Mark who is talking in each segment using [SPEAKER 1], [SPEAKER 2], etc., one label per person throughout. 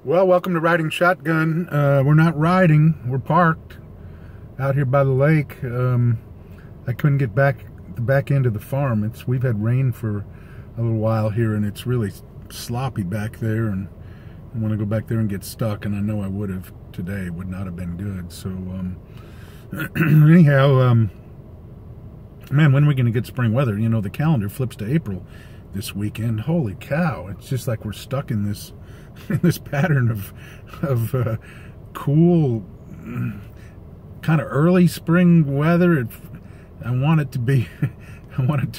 [SPEAKER 1] Well, welcome to Riding Shotgun. We're not riding, we're parked out here by the lake. I couldn't get back the back end of the farm. We've had rain for a little while here, and it's really sloppy back there, and I want to go back there and get stuck, and I know I would have today. It would not have been good. So anyhow, man, when are we going to get spring weather? You know, the calendar flips to April this weekend. Holy cow, it's just like we're stuck in this pattern of cool, kind of early spring weather. I want it to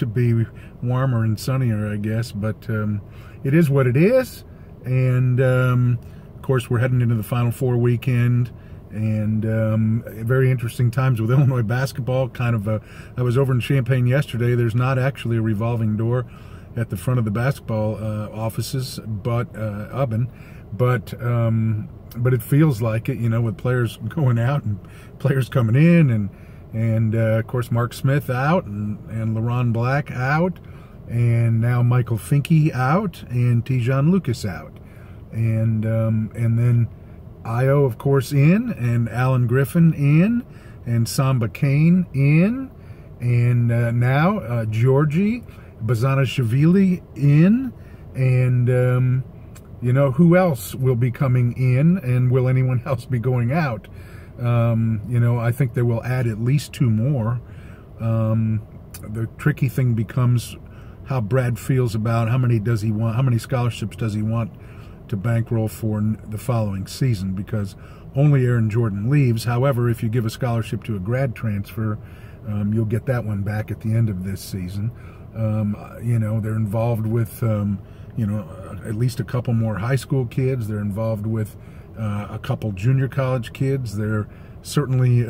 [SPEAKER 1] be warmer and sunnier, I guess, but it is what it is. And of course, we're heading into the Final Four weekend, and very interesting times with Illinois basketball. I was over in Champaign yesterday. There's not actually a revolving door at the front of the basketball offices, but it feels like it, you know, with players going out and players coming in, and of course Mark Smith out, and LeRon Black out, and now Michael Finke out, and Tijon Lucas out, and then Io, of course, in, and Alan Griffin in, and Samba Kane in, and now Georgie Bazanashvili in, and you know, who else will be coming in, and will anyone else be going out? You know, I think they will add at least 2 more. The tricky thing becomes how Brad feels about how many scholarships does he want to bankroll for the following season, because only Aaron Jordan leaves. However, if you give a scholarship to a grad transfer, you'll get that one back at the end of this season. You know, they're involved with, you know, at least a couple more high school kids. They're involved with a couple junior college kids. They're certainly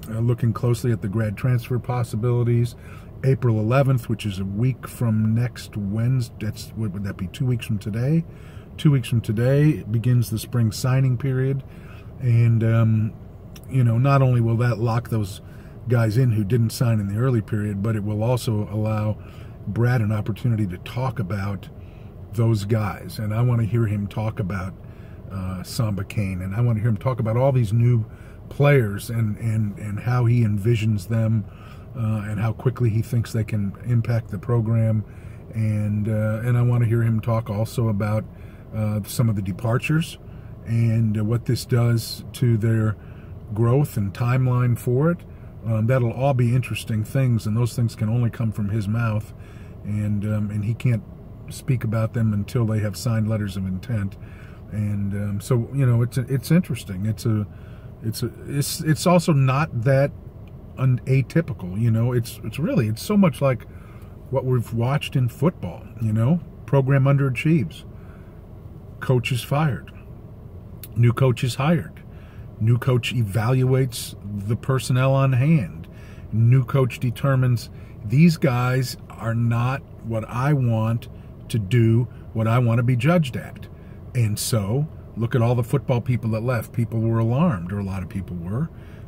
[SPEAKER 1] looking closely at the grad transfer possibilities. April 11th, which is a week from next Wednesday, what would that be, 2 weeks from today? 2 weeks from today begins the spring signing period. And, you know, not only will that lock those guys in who didn't sign in the early period, but it will also allow Brad an opportunity to talk about those guys. And I want to hear him talk about Samba Kane, and I want to hear him talk about all these new players, and how he envisions them, and how quickly he thinks they can impact the program. And I want to hear him talk also about some of the departures, and what this does to their growth and timeline for it. That'll all be interesting things, and those things can only come from his mouth, and he can't speak about them until they have signed letters of intent. And so, you know, it's interesting. It's also not that atypical. You know, it's so much like what we've watched in football. You know, program underachieves, coach is fired, new coach is hired. New coach evaluates the personnel on hand. New coach determines these guys are not what I want to do, what I want to be judged at. And so, look at all the football people that left. People were alarmed, or a lot of people were.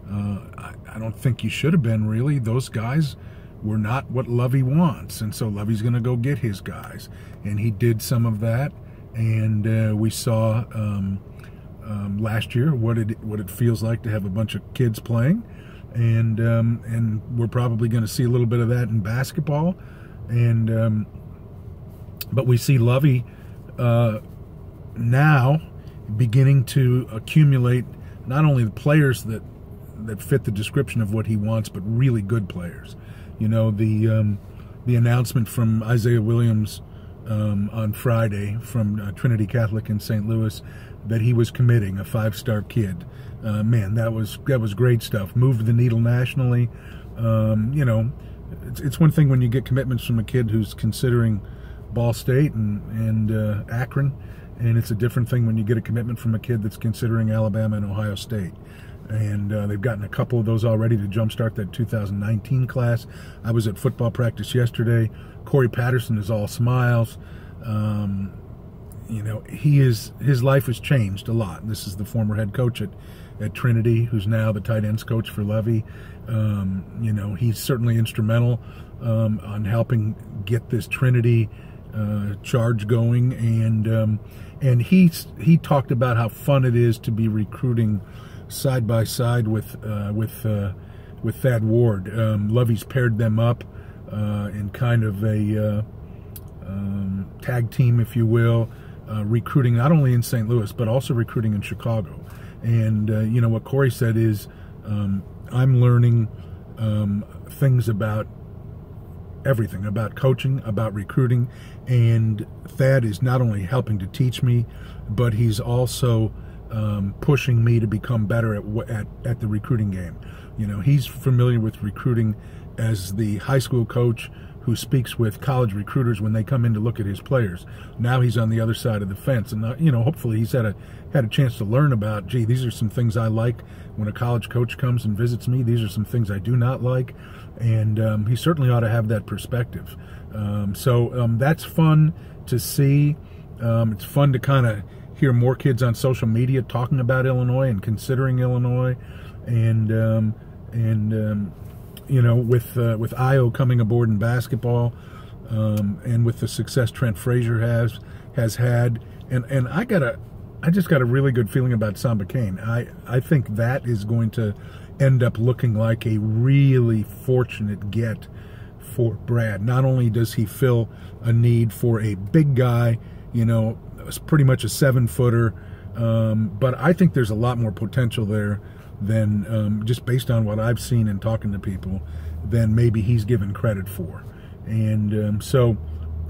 [SPEAKER 1] I don't think you should have been, really. Those guys were not what Lovey wants. And so Lovey's going to go get his guys. And he did some of that. And we saw last year what it feels like to have a bunch of kids playing, and we're probably going to see a little bit of that in basketball, and but we see Lovey now beginning to accumulate not only the players that fit the description of what he wants, but really good players. You know, the announcement from Isaiah Williams on Friday from Trinity Catholic in St. Louis that he was committing, a 5-star kid. Man, that was great stuff. Moved the needle nationally. You know, it's one thing when you get commitments from a kid who's considering Ball State and Akron, and it's a different thing when you get a commitment from a kid that's considering Alabama and Ohio State. And they've gotten a couple of those already to jumpstart that 2019 class. I was at football practice yesterday. Corey Patterson is all smiles. You know, his life has changed a lot. This is the former head coach at Trinity, who's now the tight ends coach for Lovey. You know, he's certainly instrumental on helping get this Trinity charge going, and he talked about how fun it is to be recruiting side by side with Thad Ward. Lovey's paired them up in kind of a tag team, if you will, recruiting not only in St. Louis but also recruiting in Chicago. And you know what Corey said is, I'm learning things about everything, about coaching, about recruiting, and Thad is not only helping to teach me, but he's also pushing me to become better at the recruiting game. You know, he's familiar with recruiting as the high school coach who speaks with college recruiters when they come in to look at his players. Now he's on the other side of the fence, and you know, hopefully he's had a chance to learn about, gee, these are some things I like when a college coach comes and visits me. These are some things I do not like, and he certainly ought to have that perspective. So that's fun to see. It's fun to kind of hear more kids on social media talking about Illinois and considering Illinois, and you know, with Io coming aboard in basketball, and with the success Trent Frazier has had, and I just got a really good feeling about Samba Kane. I think that is going to end up looking like a really fortunate get for Brad. Not only does he fill a need for a big guy, you know, pretty much a 7-footer, but I think there's a lot more potential there than just based on what I've seen and talking to people, than maybe he's given credit for. And so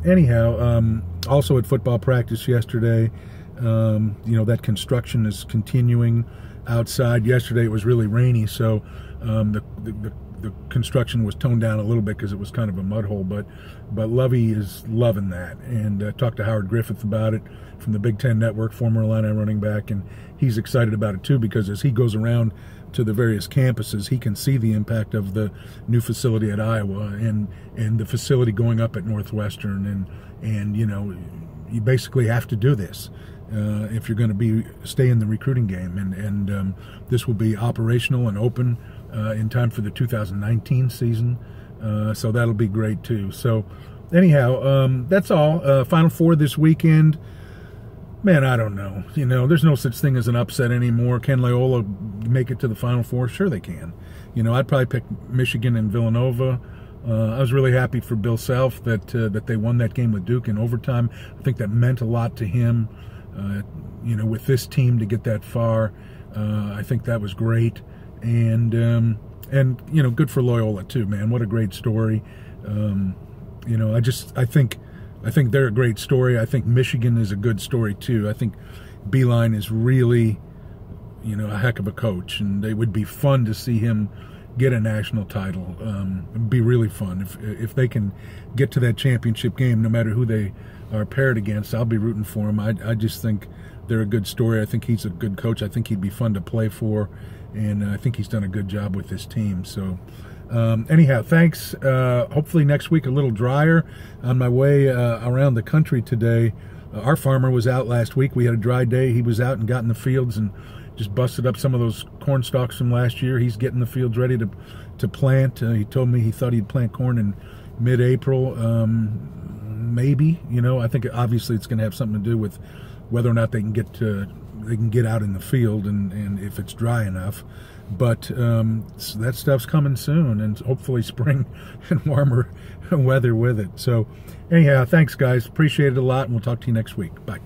[SPEAKER 1] anyhow, also at football practice yesterday, you know, that construction is continuing outside. Yesterday it was really rainy, so the construction was toned down a little bit because it was kind of a mud hole, but Lovey is loving that, and talked to Howard Griffith about it from the Big Ten Network, former Illini running back, and he's excited about it too, because as he goes around to the various campuses, he can see the impact of the new facility at Iowa and the facility going up at Northwestern, and you know, you basically have to do this if you're going to stay in the recruiting game, and this will be operational and open in time for the 2019 season, so that'll be great too. So anyhow, that's all. Final Four this weekend. Man, I don't know. You know, there's no such thing as an upset anymore. Can Loyola make it to the Final Four? Sure they can. You know, I'd probably pick Michigan and Villanova. I was really happy for Bill Self that they won that game with Duke in overtime. I think that meant a lot to him. You know, with this team to get that far, I think that was great. And you know, good for Loyola too, man. What a great story. You know, I think they're a great story. I think Michigan is a good story too. I think Beeline is really, you know, a heck of a coach, and it would be fun to see him get a national title. It'd be really fun if they can get to that championship game, no matter who they are paired against. I'll be rooting for him. I just think they're a good story. I think he's a good coach. I think he'd be fun to play for, and I think he's done a good job with this team. So anyhow, thanks. Hopefully next week a little drier. On my way around the country today, our farmer was out last week. We had a dry day. He was out and got in the fields and just busted up some of those corn stalks from last year. He's getting the fields ready to plant. He told me he thought he'd plant corn in mid-April, maybe. You know, I think obviously it's going to have something to do with whether or not they can get out in the field and if it's dry enough. But so that stuff's coming soon, and hopefully spring and warmer weather with it. So anyhow, thanks guys, appreciate it a lot, and we'll talk to you next week. Bye.